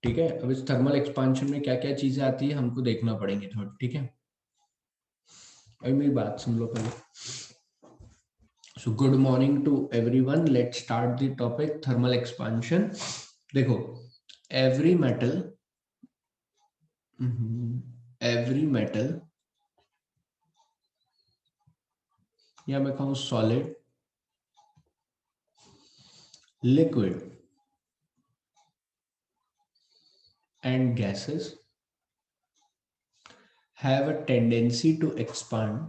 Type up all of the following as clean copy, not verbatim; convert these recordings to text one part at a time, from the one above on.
ठीक है, अब इस थर्मल एक्सपांशन में क्या क्या चीजें आती है हमको देखना पड़ेंगे थोड़ी, ठीक है। अभी मेरी बात सुन लो पहले। So good morning to everyone, let's start the topic thermal expansion. देखो, एवरी मेटल या मैं कहूँ solid, liquid and gases have a tendency to expand,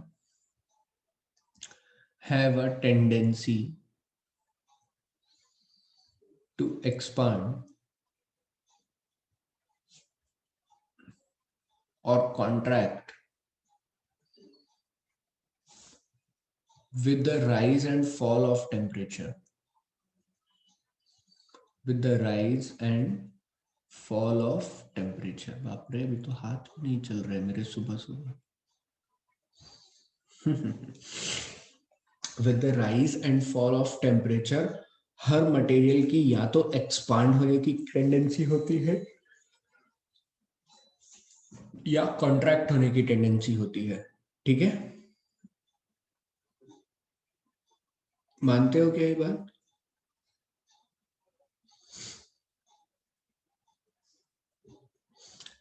have a tendency to expand or contract with the rise and fall of temperature, with the rise and fall of temperature। बाप रे, अभी तो हाथ नहीं चल रहे मेरे सुबह सुबह। with the rise and fall of temperature, her material की या तो एक्सपांड होने की टेंडेंसी होती है या कॉन्ट्रैक्ट होने की टेंडेंसी होती है, ठीक है। मानते हो क्या ये बात?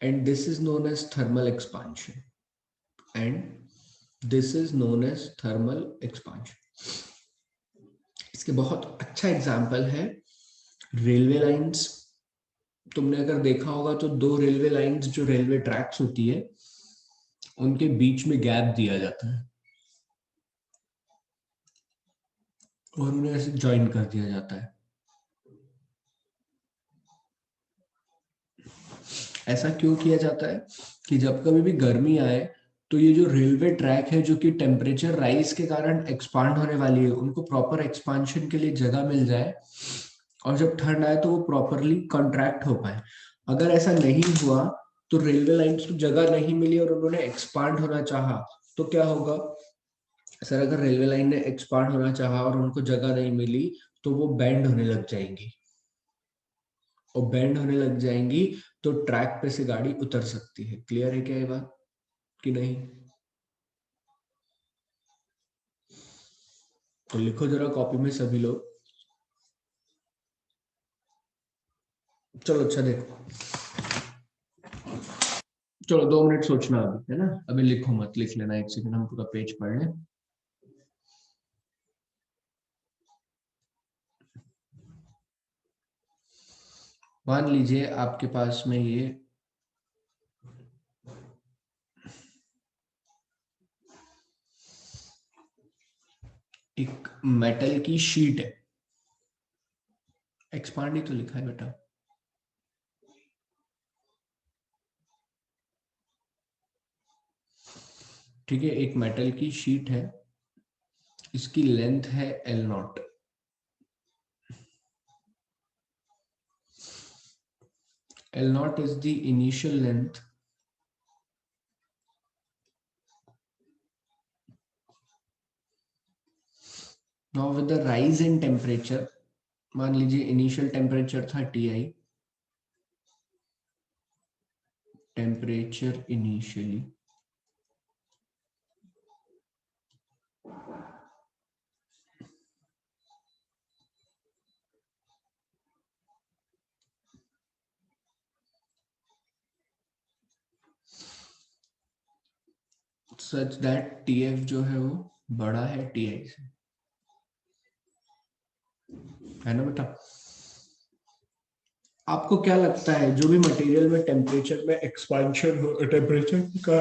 And this is known as thermal expansion, and this is known as thermal expansion। इसके बहुत अच्छा एग्जांपल है रेलवे लाइंस। तुमने अगर देखा होगा तो दो रेलवे लाइंस जो रेलवे ट्रैक्स होती है उनके बीच में गैप दिया जाता है और उन्हें ऐसे ज्वाइन कर दिया जाता है। ऐसा क्यों किया जाता है कि जब कभी भी गर्मी आए तो ये जो रेलवे ट्रैक है जो कि टेम्परेचर राइज के कारण एक्सपांड होने वाली है, उनको प्रॉपर एक्सपांशन के लिए जगह मिल जाए, और जब ठंड आए तो वो प्रॉपरली कॉन्ट्रैक्ट हो पाए। अगर ऐसा नहीं हुआ तो रेलवे लाइंस को जगह नहीं मिली और उन्होंने एक्सपांड होना चाहा तो क्या होगा सर? अगर रेलवे लाइन ने एक्सपांड होना चाहा और उनको जगह नहीं मिली तो वो बेंड होने लग जाएंगी, और बेंड होने लग जाएंगी तो ट्रैक पे से गाड़ी उतर सकती है। क्लियर है क्या ये बात कि नहीं? तो लिखो जरा कॉपी में सभी लोग। चलो अच्छा देखो, चलो 2 मिनट सोचना अभी, है ना? अभी लिखो मत, लिख लेना 1 सेकंड, हम पूरा पेज पढ़ लें। मान लीजिए आपके पास में ये एक मेटल की शीट है, एक्सपांड ही तो लिखा है बेटा। ठीक है, एक मेटल की शीट है, इसकी लेंथ है L0। L0 is the initial length now with the rise in temperature। मान लीजिए इनिशियल टेम्परेचर था Ti, temperature initially such that Tf जो है वो बड़ा है Ti से, है ना बेटा? आपको क्या लगता है जो भी मटेरियल में टेम्परेचर में एक्सपांशन हो, टेम्परेचर का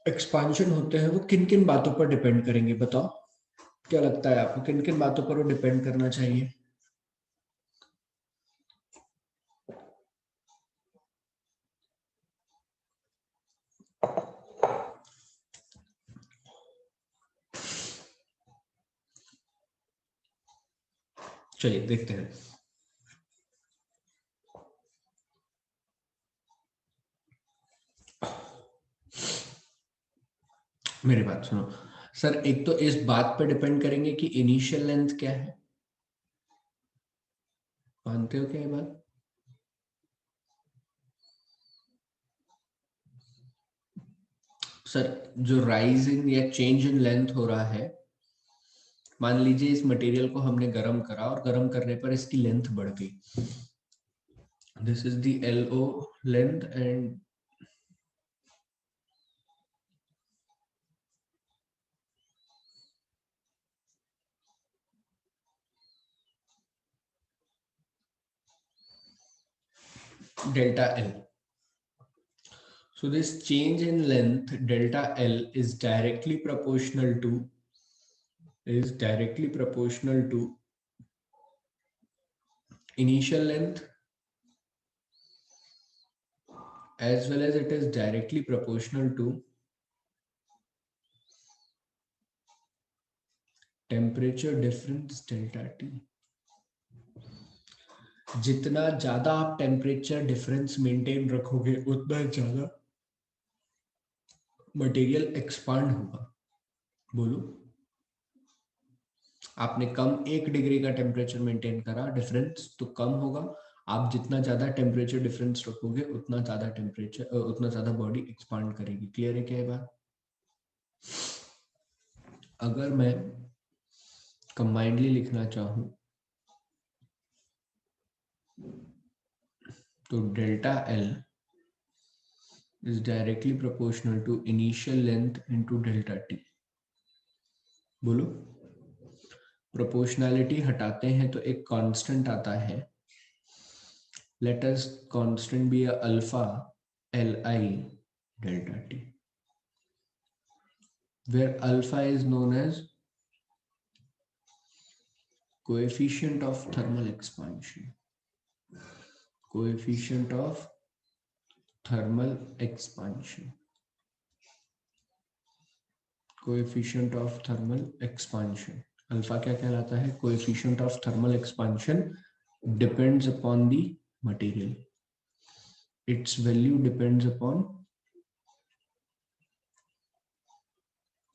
एक्सपांशन होते हैं, वो किन किन बातों पर डिपेंड करेंगे? बताओ, क्या लगता है आपको किन किन बातों पर वो डिपेंड करना चाहिए? चलिए देखते हैं। मेरी बात सुनो सर, एक तो इस बात पर डिपेंड करेंगे कि इनिशियल लेंथ क्या है। मानते हो क्या ये बात? सर जो राइजिंग या चेंज इन लेंथ हो रहा है, मान लीजिए इस मटेरियल को हमने गर्म करा और गर्म करने पर इसकी लेंथ बढ़ गई. This is the LO length and delta L. So this change in length delta L is directly proportional to initial length, as well as it is directly proportional to temperature difference delta T. जितना ज्यादा आप temperature difference maintain रखोगे उतना ज्यादा material expand होगा. बोलो, आपने कम 1 degree का टेम्परेचर मेंटेन करा, डिफरेंस तो कम होगा. आप जितना ज्यादा टेम्परेचर डिफरेंस रखोगे उतना ज्यादा टेम्परेचर उतना ज्यादा बॉडी एक्सपांड करेगी. क्लियर है क्या ये बात? अगर मैं कंबाइंडली लिखना चाहूं तो delta L is directly proportional to initial length into delta T. बोलो, प्रोपोर्शनैलिटी हटाते हैं तो एक कांस्टेंट आता है. Let us constant be alpha Li delta T, where alpha is known as coefficient of thermal expansion. Coefficient of thermal expansion. Coefficient of thermal expansion. Alpha क्या कहलाता है? Coefficient of thermal expansion depends upon the material. Its value depends upon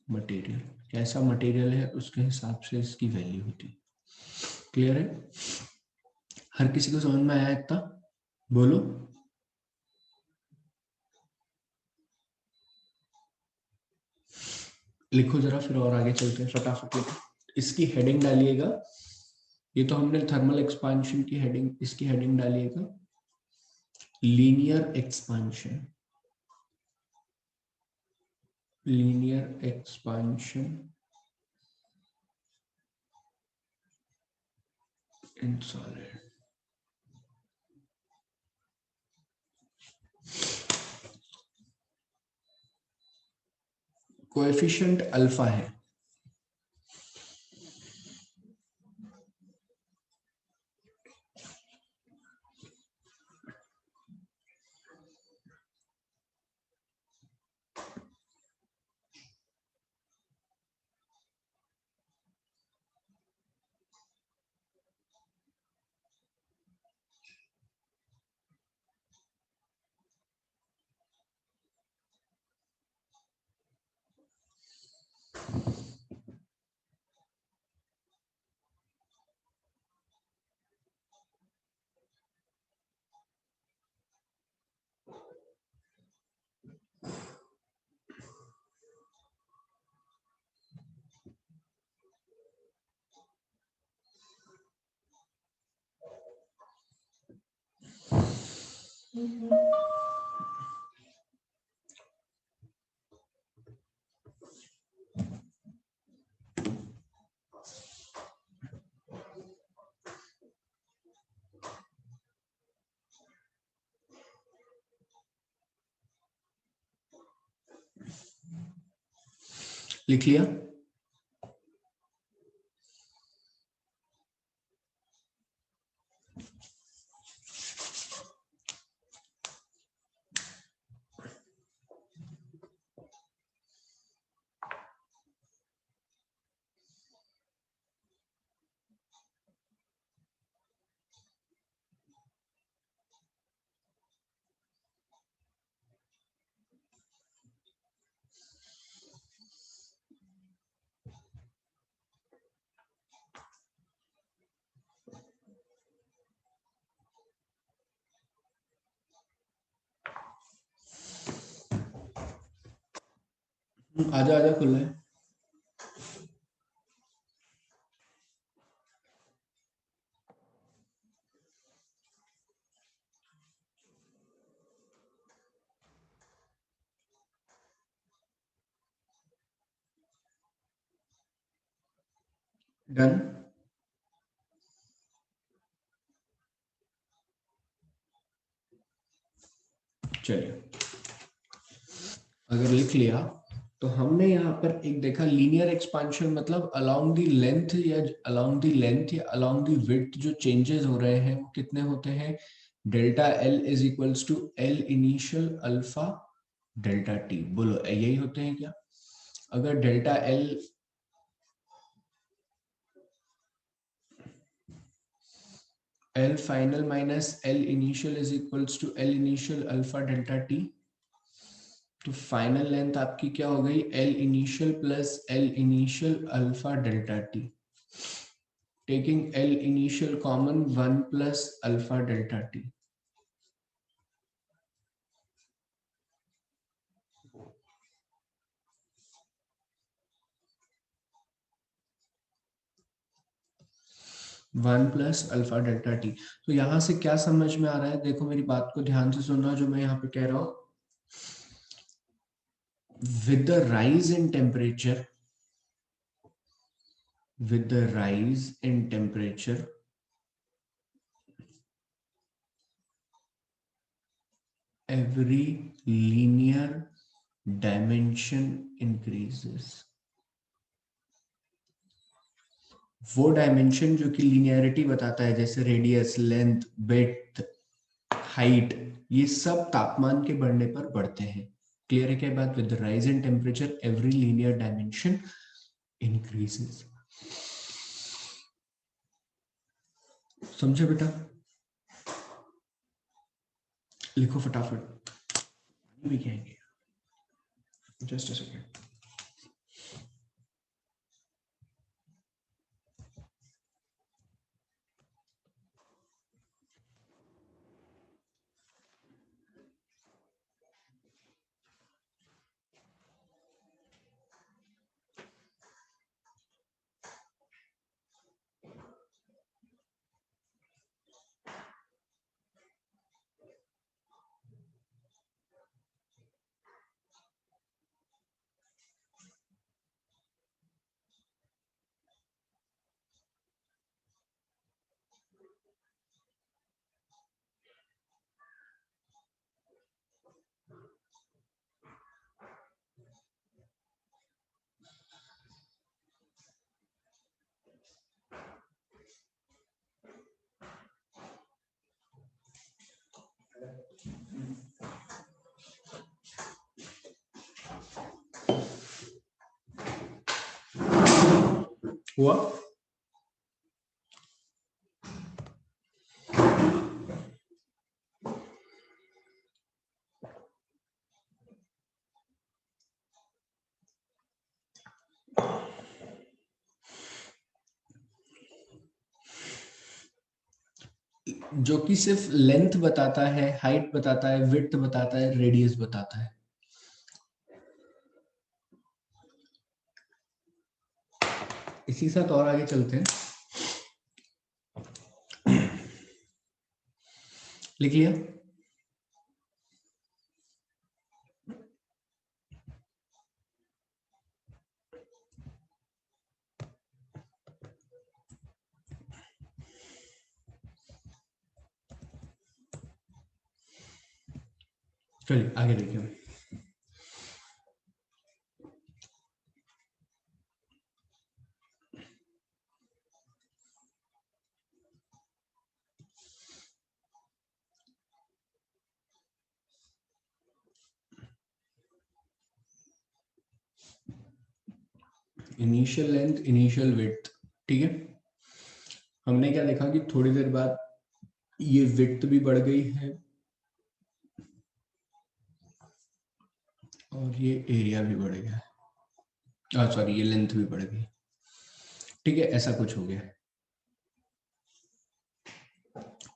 material. कैसा material है उसके हिसाब से इसकी value होती है. क्लियर है? हर किसी को समझ में आया इतना? बोलो. लिखो जरा, फिर और आगे चलते हैं. फटाफट लिखो. इसकी हेडिंग डालिएगा. ये तो हमने थर्मल एक्सपांशन की हेडिंग, इसकी हेडिंग डालिएगा linear expansion. Linear expansion in solid. Coefficient alpha है. लिख लिया? आजा आजा, खुला है। डन। चलिए, अगर लिख लिया तो हमने यहाँ पर एक देखा लीनियर एक्सपांशन मतलब अलोंग द लेंथ या अलोंग द विड्थ जो चेंजेस हो रहे हैं वो कितने होते हैं, delta L is equals to L initial alpha delta T. बोलो यही होते हैं क्या? अगर delta L final minus L initial is equals to L initial alpha delta T, तो फाइनल लेंथ आपकी क्या हो गई, L initial plus L initial alpha delta T, taking L initial common 1 plus alpha delta T. One plus alpha delta T. तो यहां से क्या समझ में आ रहा है, देखो मेरी बात को ध्यान से सुनना जो मैं यहाँ पे कह रहा हूं। with the rise in temperature with the rise in temperature every linear dimension increases। वो डायमेंशन जो कि लिनियरिटी बताता है, जैसे रेडियस, लेंथ, विड्थ, हाइट, ये सब तापमान के बढ़ने पर बढ़ते हैं। क्लियर है क्या बात? With the rise in temperature every linear dimension increases. समझे बेटा? लिखो फटाफट, भी कहेंगे। Just a second. हुआ? जो कि सिर्फ लेंथ बताता है, हाइट बताता है, विड्थ बताता है, रेडियस बताता है। इसी साथ और आगे चलते हैं। लिख लिया? चलिए आगे देखिए। इनिशियल लेंथ, इनिशियल विड्थ, ठीक है। हमने क्या देखा कि थोड़ी देर बाद ये विड्थ भी बढ़ गई है और ये एरिया भी बढ़ गया है, सॉरी ये लेंथ भी बढ़ गई, ठीक है। ऐसा कुछ हो गया,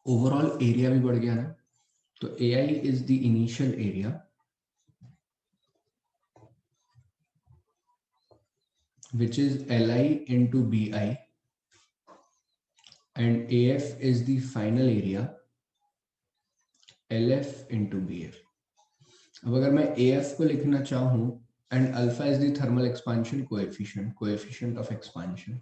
ओवरऑल एरिया भी बढ़ गया ना। तो A I is the initial area which is Li into Bi, and AF is the final area, LF into BF. अब अगर मैं AF को लिखना चाहूं, and alpha is the thermal expansion coefficient of expansion.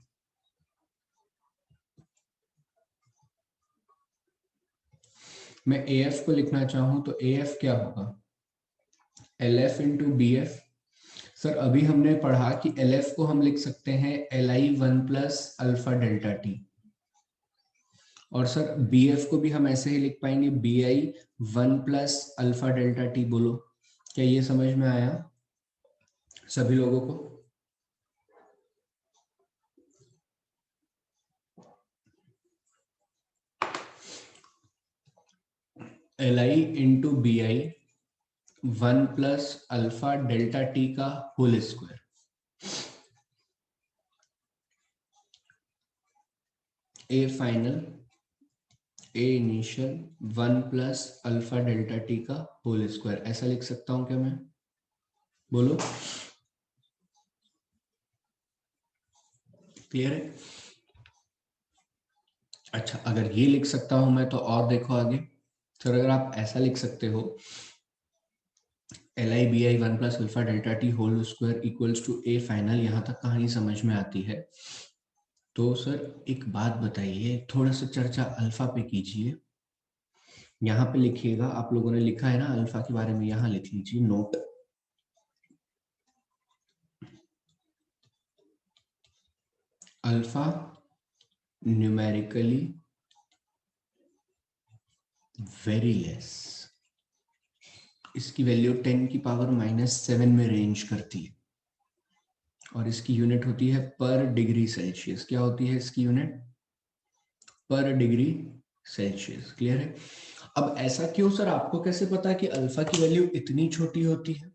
मैं AF को लिखना चाहूं तो AF क्या होगा, LF into BF. सर अभी हमने पढ़ा कि LF को हम लिख सकते हैं Li1 plus alpha delta T, और सर BF को भी हम ऐसे ही लिख पाएंगे Bi1 plus alpha delta T. बोलो क्या ये समझ में आया सभी लोगों को? Li into Bi1 plus alpha delta T का whole square. A final, A initial 1 plus alpha delta T का होल स्क्वायर. ऐसा लिख सकता हूं क्या मैं? बोलो क्लियर है? अच्छा अगर ये लिख सकता हूं मैं तो और देखो आगे. सर अगर आप ऐसा लिख सकते हो Li/Bi 1 plus alpha delta T whole square equals to A final, यहां तक कहानी समझ में आती है. तो सर एक बात बताइए, थोड़ा सा चर्चा अल्फा पे कीजिए. यहाँ पे लिखिएगा, आप लोगों ने लिखा है ना अल्फा के बारे में, यहाँ लिख लीजिए note. Alpha numerically very less, इसकी वैल्यू 10 की पावर -7 में रेंज करती है, और इसकी यूनिट होती है पर डिग्री सेल्सियस. क्या होती है इसकी यूनिट? पर डिग्री सेल्सियस. क्लियर है? अब ऐसा क्यों सर, आपको कैसे पता कि अल्फा की वैल्यू इतनी छोटी होती है?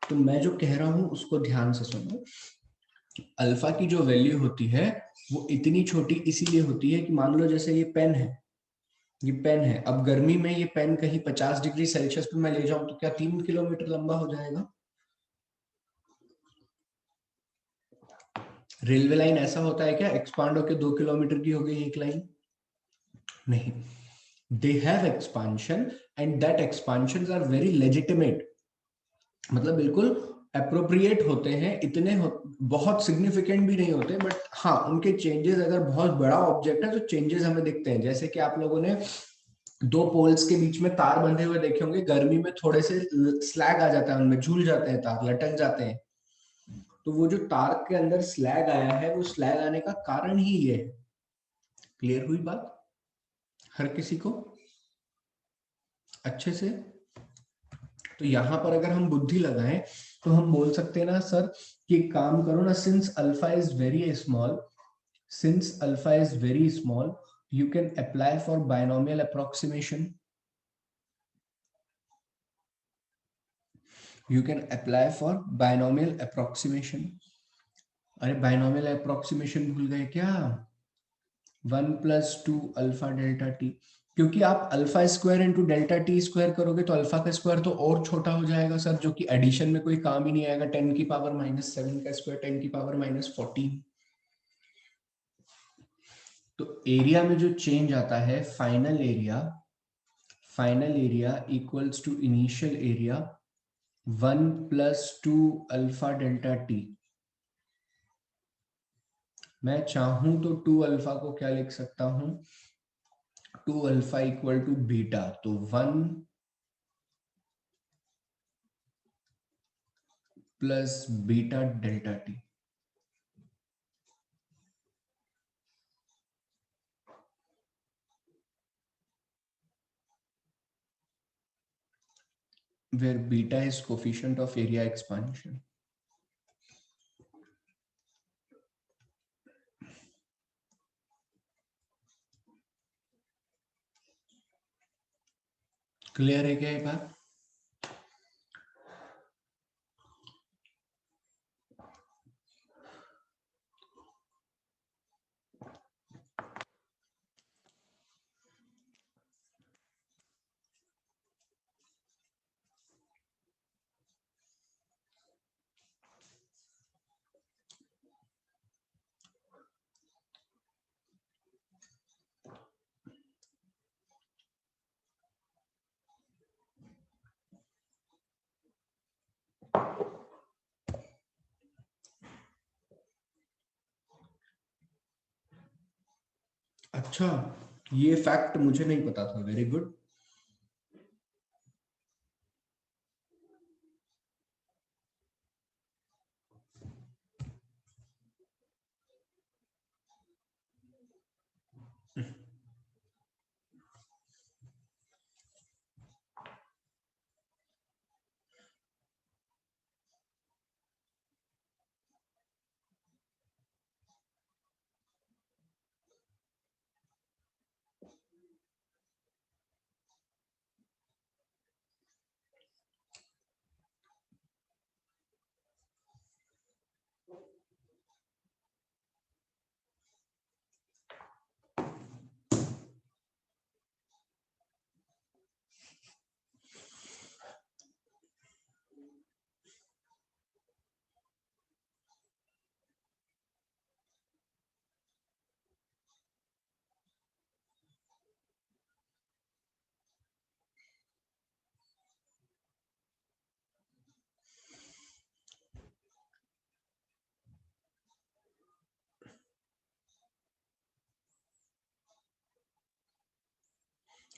तो मैं जो कह रहा हूं उसको ध्यान से सुनो. अल्फा की जो वैल्यू होती है वो इतनी छोटी इसीलिए होती है कि मान लो जैसे ये पेन है, ये पेन है, अब गर्मी में ये पेन कहीं 50 डिग्री सेल्सियस पे मैं ले जाऊं तो क्या 3 किलोमीटर लंबा हो जाएगा? रेलवे लाइन ऐसा होता है क्या एक्सपांड होकर 2 किलोमीटर की हो गई एक लाइन? नहीं. They have expansion and that expansions are very legitimate, मतलब बिल्कुल अप्रोप्रिएट होते हैं, बहुत सिग्निफिकेंट भी नहीं होते, बट हाँ उनके चेंजेस अगर बहुत बड़ा ऑब्जेक्ट है तो चेंजेस हमें दिखते हैं. जैसे कि आप लोगों ने दो पोल्स के बीच में तार बंधे हुए देखे होंगे, गर्मी में थोड़े से स्लैग आ जाता है, उनमें झूल जाते हैं तार, लटक जाते हैं. तो वो जो तार के अंदर स्लैग आया है, वो स्लैग आने का कारण ही ये है. क्लियर हुई बात हर किसी को अच्छे से? तो यहां पर अगर हम बुद्धि लगाएं तो हम बोल सकते हैं ना सर कि काम करो ना, since alpha is very small, since alpha is very small, you can apply for binomial approximation. You can apply for binomial approximation. अरे binomial approximation भूल गए क्या? 1 plus 2 अल्फा डेल्टा टी. क्योंकि आप alpha square into delta T square करोगे तो alpha का square तो और छोटा हो जाएगा सर, जो कि एडिशन में कोई काम ही नहीं आएगा. 10 की पावर -7 का स्क्वायर 10 की पावर -14. तो एरिया में जो चेंज आता है, final area equals to initial area 1 plus 2 alpha delta T. मैं चाहूं तो 2 अल्फा को क्या लिख सकता हूं, 2 अल्फा इक्वल टू बीटा, तो 1 plus beta delta T. where beta is coefficient of area expansion. Clear है क्या ये बात? अच्छा, ये फैक्ट मुझे नहीं पता था। Very good.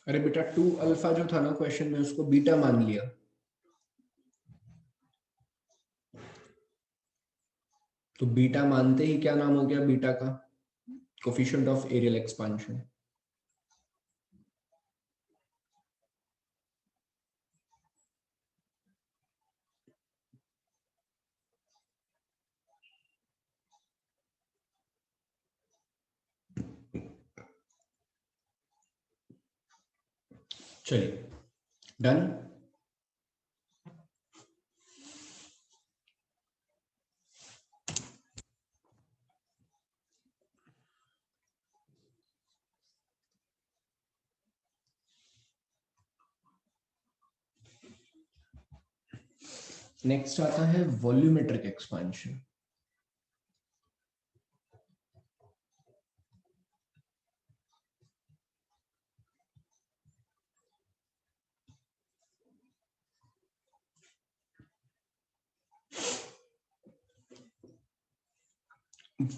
अरे बेटा, 2 अल्फा जो था ना क्वेश्चन में, उसको बीटा मान लिया। तो बीटा मानते ही क्या नाम हो गया बीटा का? Coefficient of areal expansion. चलिए, डन। नेक्स्ट आता है वॉल्यूमेट्रिक एक्सपांशन।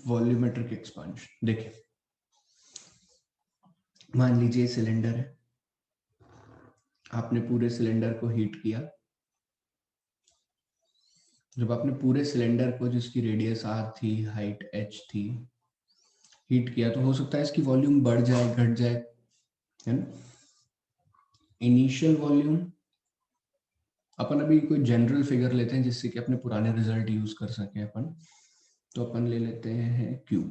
वॉल्यूमेट्रिक एक्सपांशन देखिए, मान लीजिए सिलेंडर है, आपने पूरे सिलेंडर को हीट किया। जब आपने पूरे सिलेंडर को, जिसकी रेडियस r थी, हाइट h थी, हीट किया, तो हो सकता है इसकी वॉल्यूम बढ़ जाए, घट जाए, है ना। इनिशियल वॉल्यूम, अपन अभी कोई जनरल फिगर लेते हैं जिससे कि अपने पुराने रिजल्ट यूज कर सके अपन। तो अपन ले लेते हैं Q।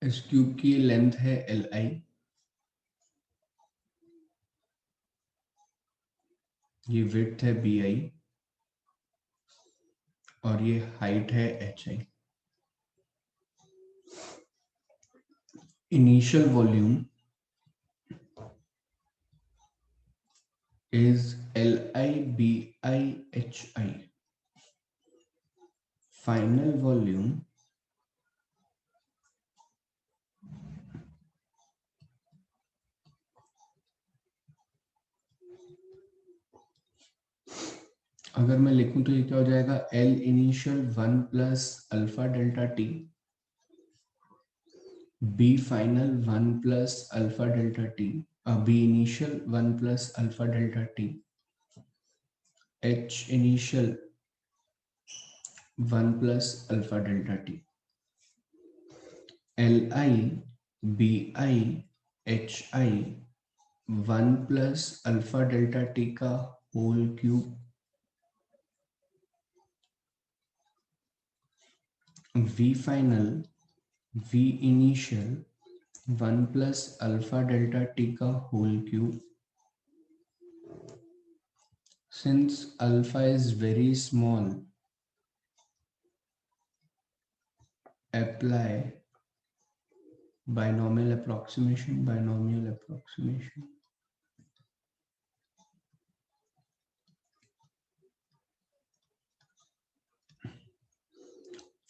इस क्यूब की लेंथ है Li, ये विड्थ है Bi, और ये हाइट है Hi। Initial volume is Li/Bi/Hi। Final volume अगर मैं लिखूं तो ये क्या हो जाएगा? L initial 1 plus alpha delta T, B final 1 plus alpha delta T, B initial 1 plus alpha delta T, H initial 1 plus alpha delta T, Li/Bi/Hi 1 plus alpha delta T का whole cube, V final V initial 1 plus alpha delta T का whole cube. Since alpha is very small, apply binomial approximation.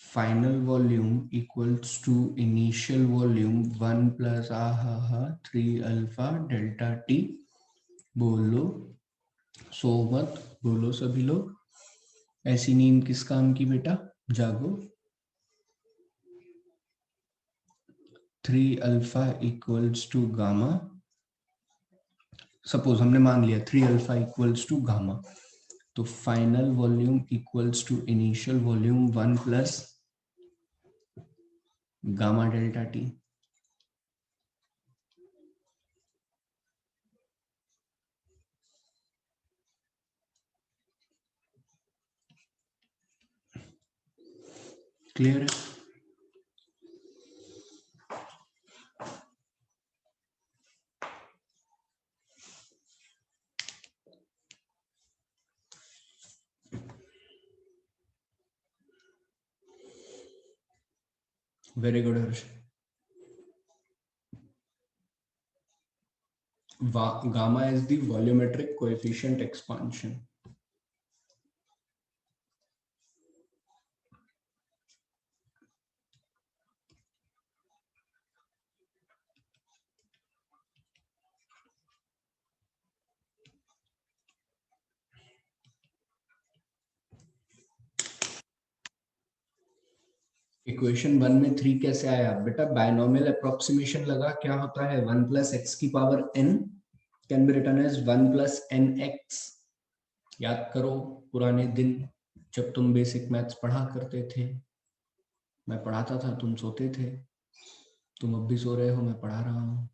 Final volume equals to initial volume 1 plus 3 alpha delta t. बोलो, सो मत बोलो सभी लोग। ऐसी नींद किस काम की बेटा, जागो। 3 alpha equals to gamma. Suppose हमने मान लिया 3 अल्फा इक्वल्स टू गामा, तो final volume equals to initial volume 1 plus gamma delta T. Clear है? Very good Harsh. Gamma is the volumetric coefficient expansion. Equation 1 में 3 कैसे आया बेटा? बायनोमियल अप्रोक्सीमेशन लगा, क्या होता है 1 प्लस एक्स की power n can be written as 1 plus N X. याद करो पुराने दिन जब तुम बेसिक मैथ्स पढ़ा करते थे, मैं पढ़ाता था तुम सोते थे, तुम अब भी सो रहे हो, मैं पढ़ा रहा हूँ।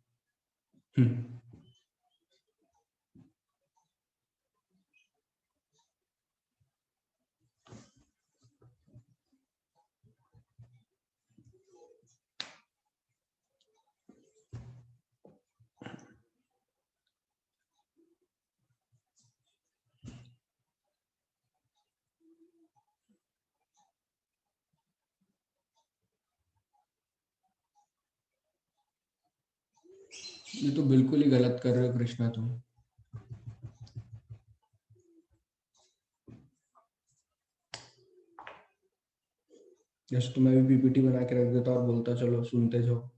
ये तो बिल्कुल ही गलत कर रहे हो कृष्णा तुम। जैसे तो मैं भी पीपीटी बना के रख देता और बोलता चलो सुनते जाओ।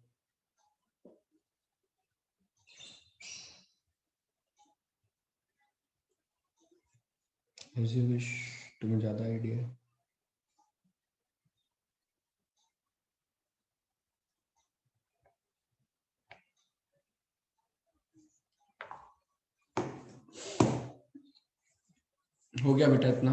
ऐसे विश, तुम्हें ज्यादा आइडिया है। हो गया बेटा इतना।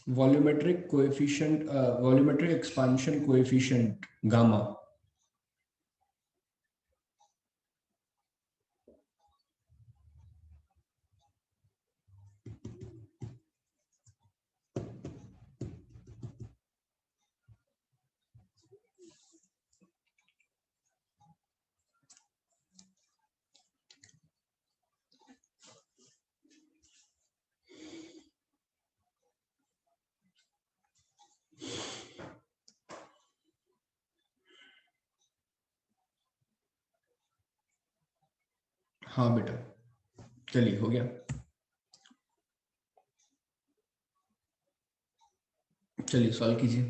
Volumetric expansion coefficient gamma. हाँ बेटा, चलिए हो गया। चलिए सॉल्व कीजिए।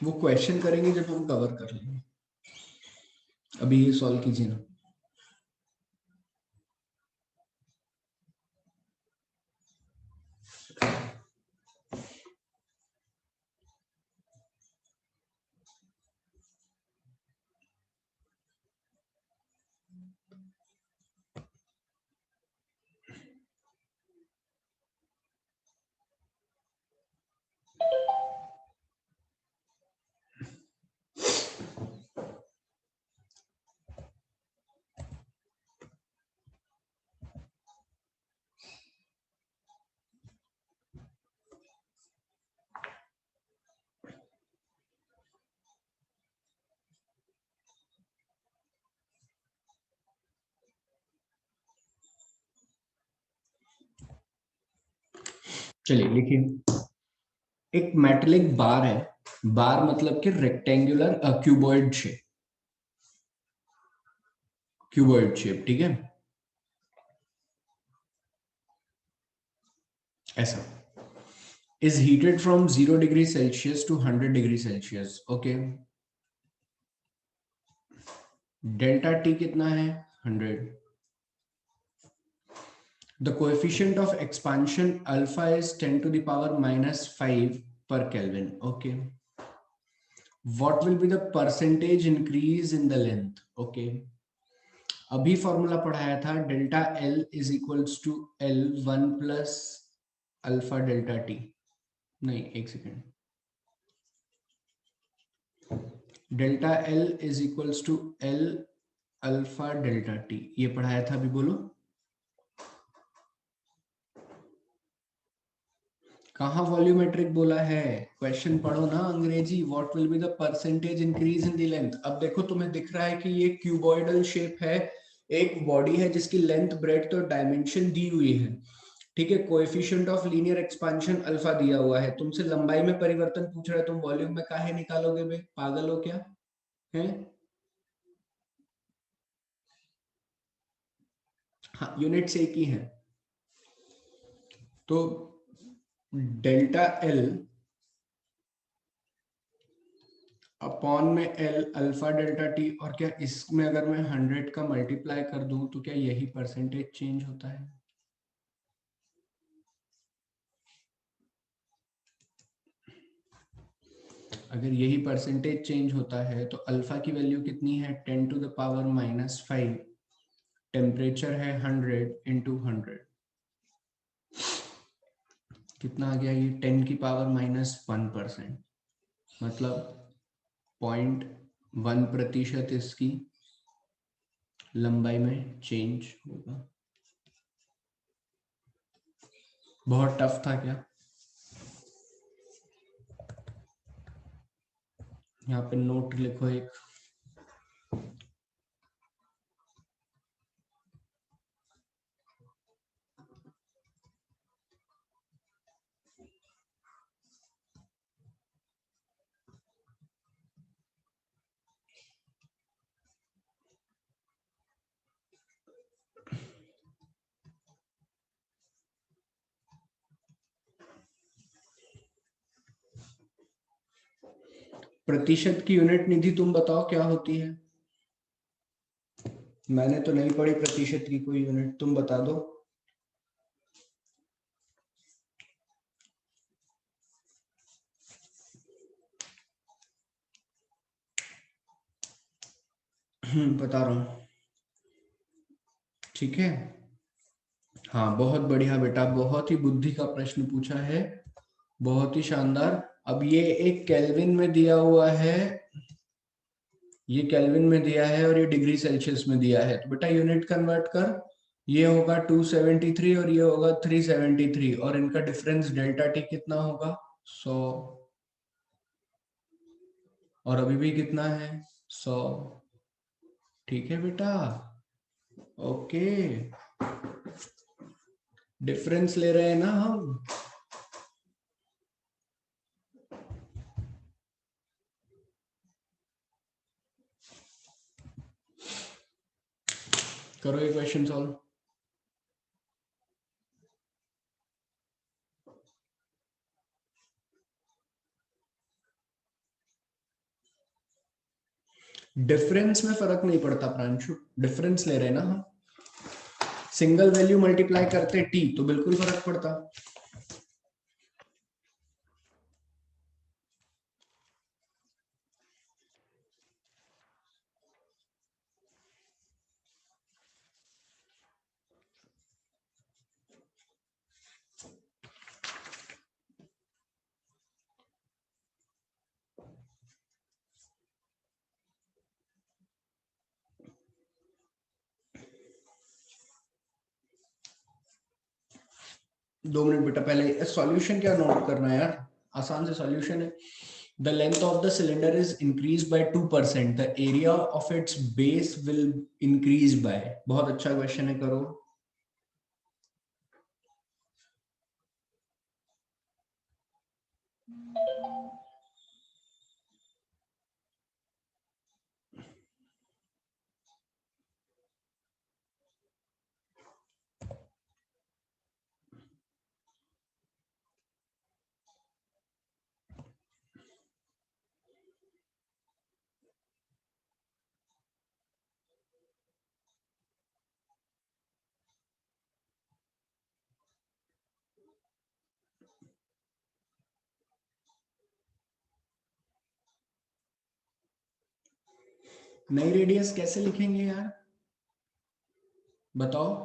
वो क्वेश्चन करेंगे जब हम कवर कर लेंगे, अभी ये सॉल्व कीजिए ना। चलिए लिखिए, एक मेटेलिक बार है, बार मतलब कि rectangular cuboid shape, cuboid shape, ठीक है, ऐसा is heated from 0 degree Celsius to 100 degree Celsius. Okay. Delta T कितना है 100. The coefficient of expansion alpha is 10 to the power minus 5 per Kelvin. Okay. What will be the percentage increase in the length? Okay. अभी formula पढ़ाया था, delta L is equals to L1 plus alpha delta T. नहीं, एक second, delta L is equals to L alpha delta T, ये पढ़ाया था अभी, बोलो कहाँ वॉल्यूमेट्रिक बोला है, क्वेश्चन पढ़ो ना अंग्रेजी। What will be the percentage increase in the length. अब देखो तुम्हें दिख रहा है कि ये क्यूबॉइडल शेप है, एक बॉडी है जिसकी लेंथ ब्रेड्थ और डायमेंशन दी हुई है, ठीक है, coefficient of linear expansion alpha दिया हुआ है, तुमसे लंबाई में परिवर्तन पूछ रहा है, तुम वॉल्यूम में काहे निकालोगे बे, पागल हो क्या है? हाँ, यूनिट्स एक ही है, तो डेल्टा एल अपॉन में एल अल्फा डेल्टा टी, और क्या इसमें अगर मैं 100 का मल्टीप्लाई कर दूं तो क्या यही परसेंटेज चेंज होता है? अगर यही परसेंटेज चेंज होता है तो अल्फा की वैल्यू कितनी है 10 to the power minus 5, temperature है 100 इंटू 100, कितना आ गया ये 10 की पावर माइनस 1%, मतलब 0.1% इसकी लंबाई में चेंज होगा। बहुत टफ था क्या? यहाँ पे नोट लिखो एक, प्रतिशत की यूनिट निधि तुम बताओ क्या होती है? मैंने तो नहीं पढ़ी प्रतिशत की कोई यूनिट, तुम बता दो। बता रहा हूँ, ठीक है। हाँ, बहुत बढ़िया बेटा, बहुत ही बुद्धि का प्रश्न पूछा है, बहुत ही शानदार। अब ये एक केल्विन में दिया हुआ है, ये केल्विन में दिया है और ये डिग्री सेल्सियस में दिया है, तो बेटा यूनिट कन्वर्ट कर, ये होगा 273 और ये होगा 373, और इनका डिफरेंस डेल्टा टी कितना होगा 100, और अभी भी कितना है 100, ठीक है बेटा, ओके, डिफरेंस ले रहे हैं ना हम। करो ये क्वेश्चन सॉल्व। डिफरेंस में फर्क नहीं पड़ता प्रांशु, डिफरेंस ले रहे हैं ना हम, सिंगल वैल्यू मल्टीप्लाई करते टी तो बिल्कुल फर्क पड़ता। 2 मिनट बेटा, पहले सॉल्यूशन क्या नोट करना है यार, आसान से सॉल्यूशन है। The length of the cylinder is increased by 2%. The area of its base will increase by, बहुत अच्छा क्वेश्चन है, करो। नई रेडियस कैसे लिखेंगे यार, बताओ।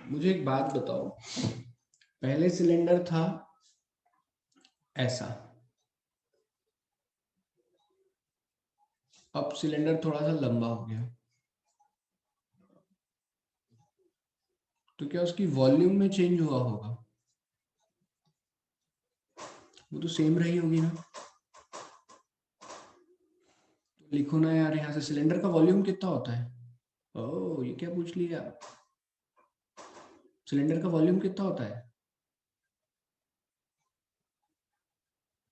मुझे एक बात बताओ, पहले सिलेंडर था ऐसा, अब सिलेंडर थोड़ा सा लंबा हो गया, तो क्या उसकी वॉल्यूम में चेंज हुआ होगा? वो तो सेम रही होगी ना। तो लिखो ना यार, यहाँ से सिलेंडर का वॉल्यूम कितना होता है? ओह, ये क्या पूछ लिया? सिलेंडर का वॉल्यूम कितना होता है?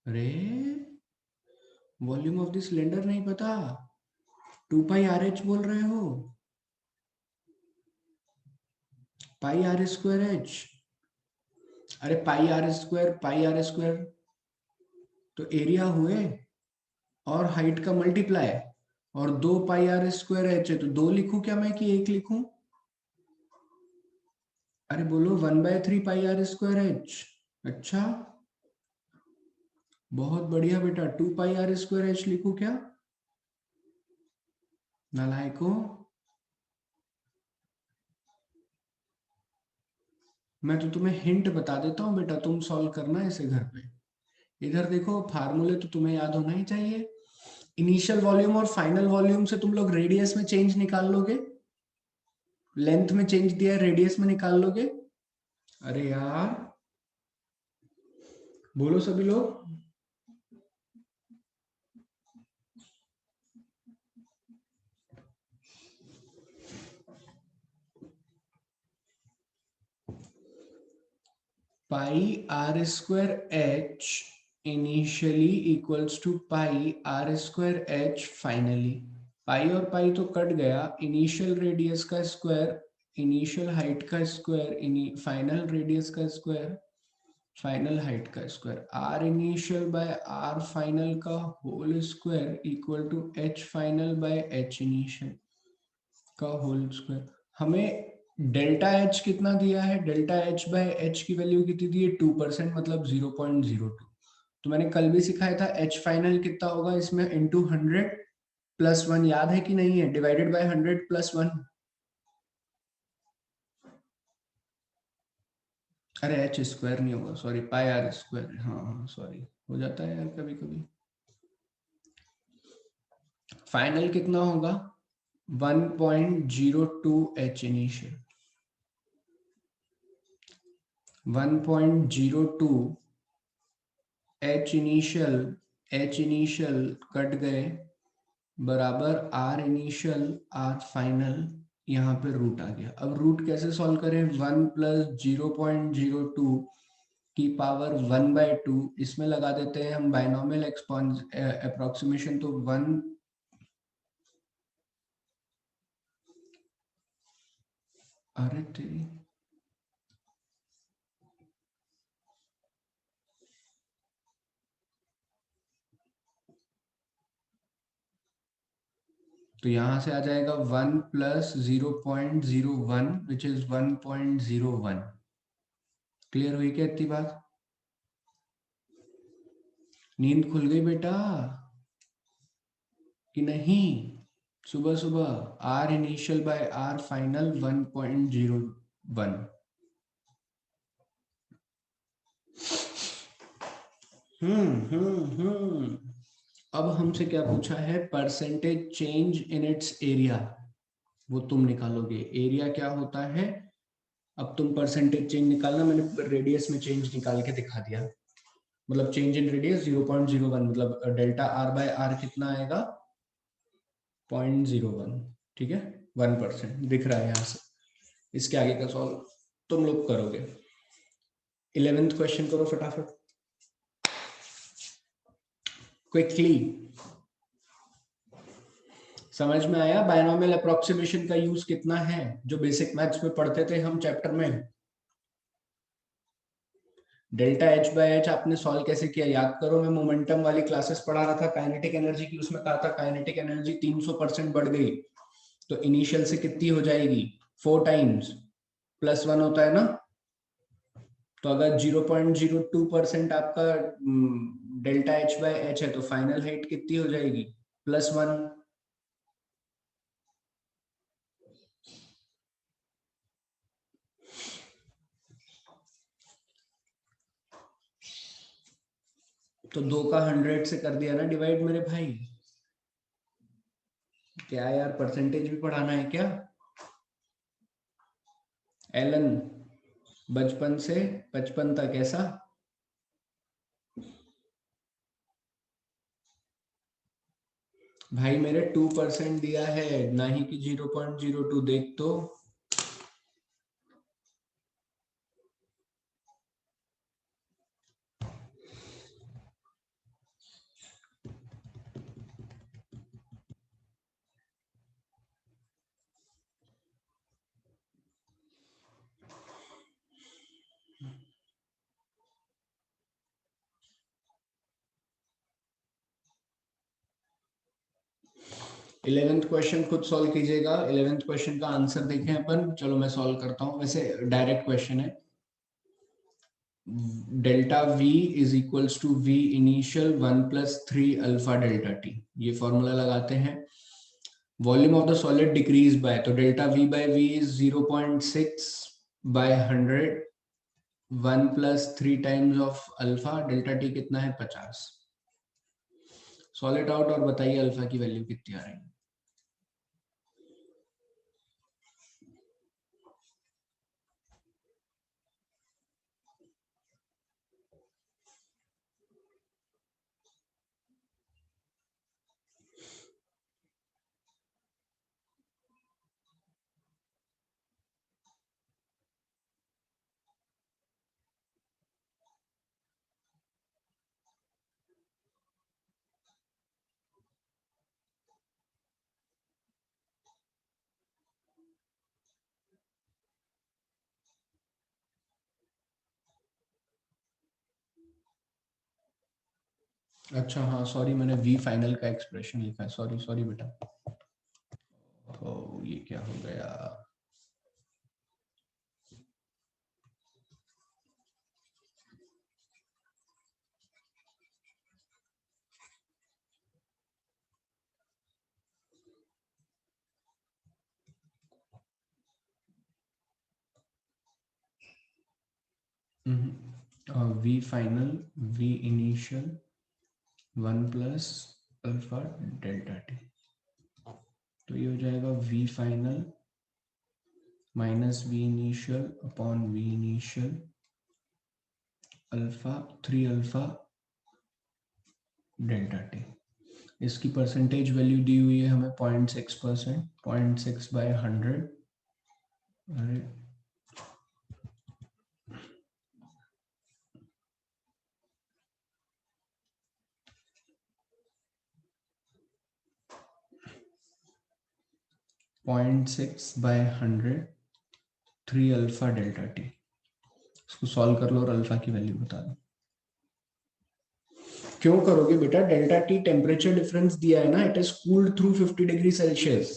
अरे, वॉल्यूम ऑफ द सिलेंडर नहीं पता? 2πRh बोल रहे हो? πr²h? अरे पाई आर स्क्वायर तो एरिया हुए और हाइट का मल्टीप्लाई, और 2πr²h है, तो 2 लिखूं क्या मैं कि 1 लिखूं? अरे बोलो, 1/3 πr²h। अच्छा, बहुत बढ़िया बेटा, 2πr²h लिखूं क्या? नालायको, मैं तो तुम्हें हिंट बता देता हूँ बेटा, तुम सॉल्व करना इसे घर पे। इधर देखो, फार्मूले तो तुम्हें याद होना ही चाहिए। इनिशियल वॉल्यूम और फाइनल वॉल्यूम से तुम लोग रेडियस में चेंज निकाल लोगे, लेंथ में चेंज दिया है, रेडियस में निकाल लोगे। अरे यार, बोलो सभी लोग। πr²h initially equals to πr²h finally. Pi और पाई तो कट गया, इनिशियल रेडियस का स्क्वायर, इनिशियल हाइट का स्क्वायर, फाइनल रेडियस का स्क्वायर, फाइनल हाइट का square, R initial by R final का whole square equal to H final by H initial का whole square. हमें डेल्टा एच कितना दिया है? डेल्टा एच बाय एच की वैल्यू कितनी दी है? 2%, मतलब 0.02। तो मैंने कल भी सिखाया था एच फाइनल कितना होगा इसमें, इंटू 100+1, याद है कि नहीं है? Divided by 100+1। अरे एच स्क्वायर नहीं होगा, सॉरी, πr²। हाँ हाँ, सॉरी, हो जाता है यार कभी कभी। फाइनल कितना होगा? 1.02 इनिशियल, 1.02 इनिशियल, इनिशियल कट गए, बराबर इनिशियल फाइनल, यहाँ पे रूट आ गया। अब रूट कैसे सॉल्व करें? 1+0.02 की पावर 1/2, इसमें लगा देते हैं हम बाइनोमियल अप्रोक्सीमेशन, तो 1। अरे तेरी, तो यहां से आ जाएगा 1+0.01 विच इज 1.01। क्लियर हुई क्या इतनी बात? नींद खुल गई बेटा कि नहीं? सुबह सुबह R initial by R final 1.01। हम्म। अब हमसे क्या पूछा है? Percentage change in its area, वो तुम निकालोगे। एरिया क्या होता है? अब तुम परसेंटेज चेंज निकालना, मैंने रेडियस में चेंज निकाल के दिखा दिया। मतलब चेंज इन रेडियस 0.01, मतलब डेल्टा आर बाय आर कितना आएगा? 0.01। ठीक है, 1% दिख रहा है यहाँ से। इसके आगे का सॉल्व तुम लोग करोगे। 11th क्वेश्चन करो फटाफट, क्विकली। समझ में आया बायनोमियल अप्रोक्सीमेशन का यूज कितना है, जो बेसिक मैथ्स में पढ़ते थे हम चैप्टर में? डेल्टा एच बाय एच आपने सॉल्व कैसे किया याद करो, मैं मोमेंटम वाली क्लासेस पढ़ा रहा था काइनेटिक एनर्जी की, उसमें कहा था काइनेटिक एनर्जी 300% बढ़ गई, तो इनिशियल से कितनी हो जाएगी 4 टाइम्स, +1 होता है ना। तो अगर 0.02% आपका डेल्टा एच बाय एच है तो फाइनल हाइट कितनी हो जाएगी +1। तो 2 का 100 से कर दिया ना डिवाइड मेरे भाई। क्या यार परसेंटेज भी पढ़ाना है क्या एलन, बचपन से 55 तक ऐसा। भाई मेरे 2% दिया है ना ही कि 0.02, देख तो। इलेवेंथ क्वेश्चन खुद सॉल्व कीजिएगा, इलेवेंथ क्वेश्चन का आंसर देखें अपन, चलो मैं सॉल्व करता हूँ, वैसे डायरेक्ट क्वेश्चन है। Delta V is equals to V initial 1 + 3 alpha delta T, ये फॉर्मूला लगाते हैं। Volume of the solid decrease by, तो delta V by V is 0.6 by 100, 1 + 3 times of alpha, delta T कितना है 50। सॉल्व इट आउट और बताइए alpha की value कितनी आ रही है। 1। अच्छा हाँ सॉरी, मैंने वी फाइनल का एक्सप्रेशन लिखा है, सॉरी सॉरी बेटा। तो ये क्या हो गया। V final v initial 1 + alpha delta T, तो ये हो जाएगा v final minus v initial upon v initial alpha 3 alpha delta t. इसकी परसेंटेज वैल्यू दी हुई है हमें 0.6%, 0.6/100। अरे 0.6/100 3 अल्फा डेल्टा टी, इसको सॉल्व कर लो और अल्फा की वैल्यू बता दो। क्यों करोगे बेटा, डेल्टा टी टेम्परेचर डिफरेंस दिया है ना, it is cooled through 50 degree Celsius.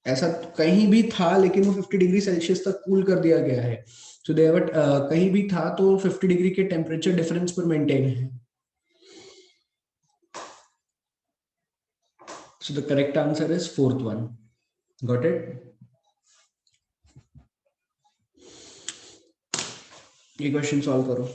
ऐसा कहीं भी था लेकिन वो 50 डिग्री सेल्सियस तक कूल कर दिया गया है। सो देवट कहीं भी था तो 50 डिग्री के टेम्परेचर डिफरेंस पर मेंटेन है। So the correct answer is fourth one. Got it. ये क्वेश्चन सॉल्व करो।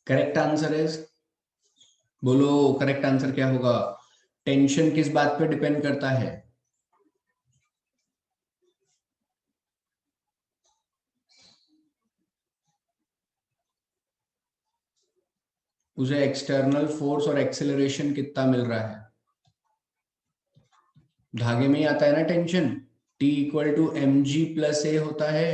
करेक्ट आंसर इज, बोलो करेक्ट आंसर क्या होगा? टेंशन किस बात पे डिपेंड करता है? उसे एक्सटर्नल फोर्स और एक्सेलरेशन कितना मिल रहा है? धागे में ही आता है ना tension. T equal to M G plus A होता है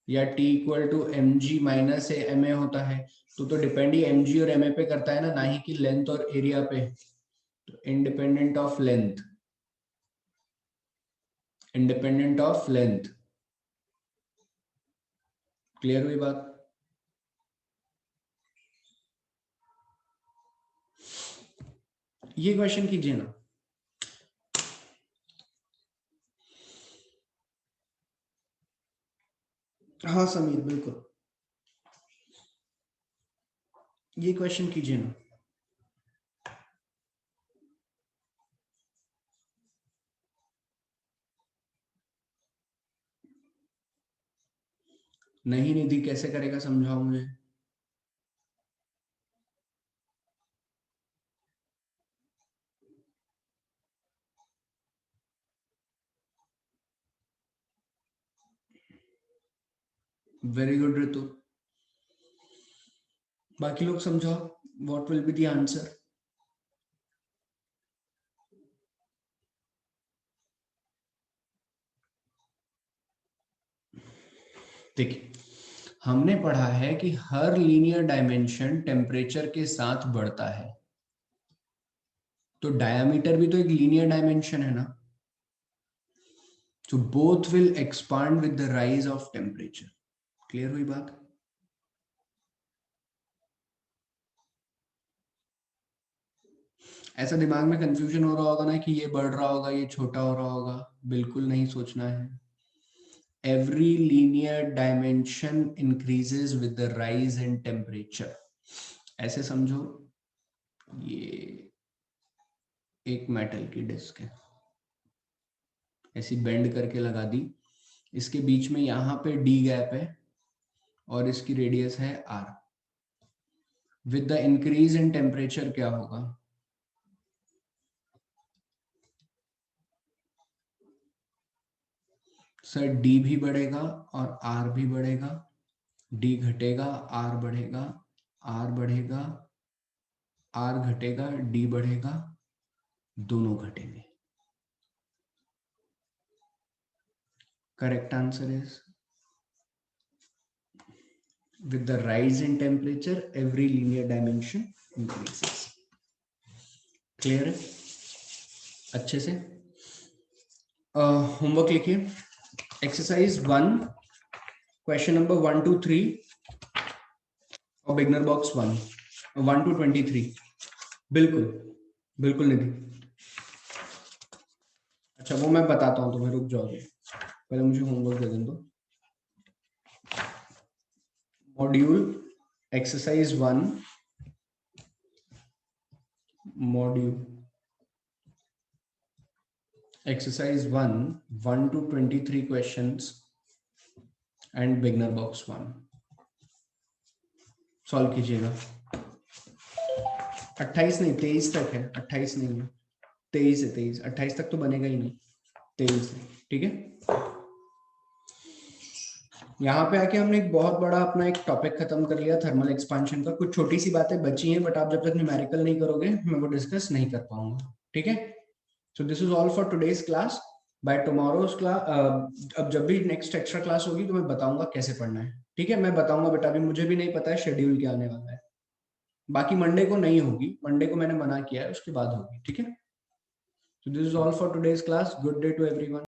या T equal to M G minus A M A होता है। तो डिपेंड ही एम जी और एम ए पे करता है ना ही कि लेंथ और एरिया पे। तो independent of length, independent of length. Clear हुई बात? ये क्वेश्चन कीजिए ना। हाँ समीर बिल्कुल, ये क्वेश्चन कीजिए ना। नहीं निधि कैसे करेगा, समझाओ मुझे। वेरी गुड ऋतु। बाकी लोग समझाओ, what will be the answer? देखिए, हमने पढ़ा है कि हर लीनियर डायमेंशन टेम्परेचर के साथ बढ़ता है। तो डायमीटर भी तो एक लीनियर डायमेंशन है ना। So both will expand with the rise of temperature. Clear हुई बात? ऐसा दिमाग में कंफ्यूजन हो रहा होगा ना कि ये बढ़ रहा होगा ये छोटा हो रहा होगा, बिल्कुल नहीं सोचना है। Every linear dimension increases with the rise in temperature. ऐसे समझो, ये एक मेटल की डिस्क है, ऐसी बेंड करके लगा दी, इसके बीच में यहाँ पे डी गैप है और इसकी रेडियस है r. With the increase in temperature क्या होगा? सर डी भी बढ़ेगा और आर भी बढ़ेगा। डी घटेगा, आर बढ़ेगा, आर बढ़ेगा, आर घटेगा, डी बढ़ेगा, दोनों घटेंगे। Correct answer is, with the rise in temperature every linear dimension increases. Clear है अच्छे से? होमवर्क लिखिए। एक्सरसाइज 1 क्वेश्चन नंबर 1 to 3 और बिगनर बॉक्स 1 to 23। बिल्कुल बिल्कुल निधि। अच्छा वो मैं बताता हूँ, तुम्हें रुक जाओगे, पहले मुझे होमवर्क दे दो। Module exercise 1 module exercise 1 to 23 questions and beginner box 1 solve कीजिएगा। 28 नहीं 23 तक है, 28 नहीं है, 23 है, 23। 28 तक तो बनेगा ही नहीं, 23 है, ठीक है। यहाँ पे आके हमने एक बहुत बड़ा अपना एक टॉपिक खत्म कर लिया थर्मल एक्सपांशन का। कुछ छोटी सी बातें बची हैं बट आप जब तक न्यूमेरिकल नहीं करोगे मैं वो डिस्कस नहीं कर पाऊंगा, ठीक है। So this is all for today's class. Bye tomorrow's class, अब जब भी नेक्स्ट एक्स्ट्रा क्लास होगी तो मैं बताऊंगा कैसे पढ़ना है, ठीक है। मैं बताऊंगा बेटा, अभी मुझे भी नहीं पता है शेड्यूल क्या आने वाला है। बाकी मंडे को नहीं होगी, मंडे को मैंने मना किया है, उसके बाद होगी, ठीक है। So this is all for today's class. Good day to everyone.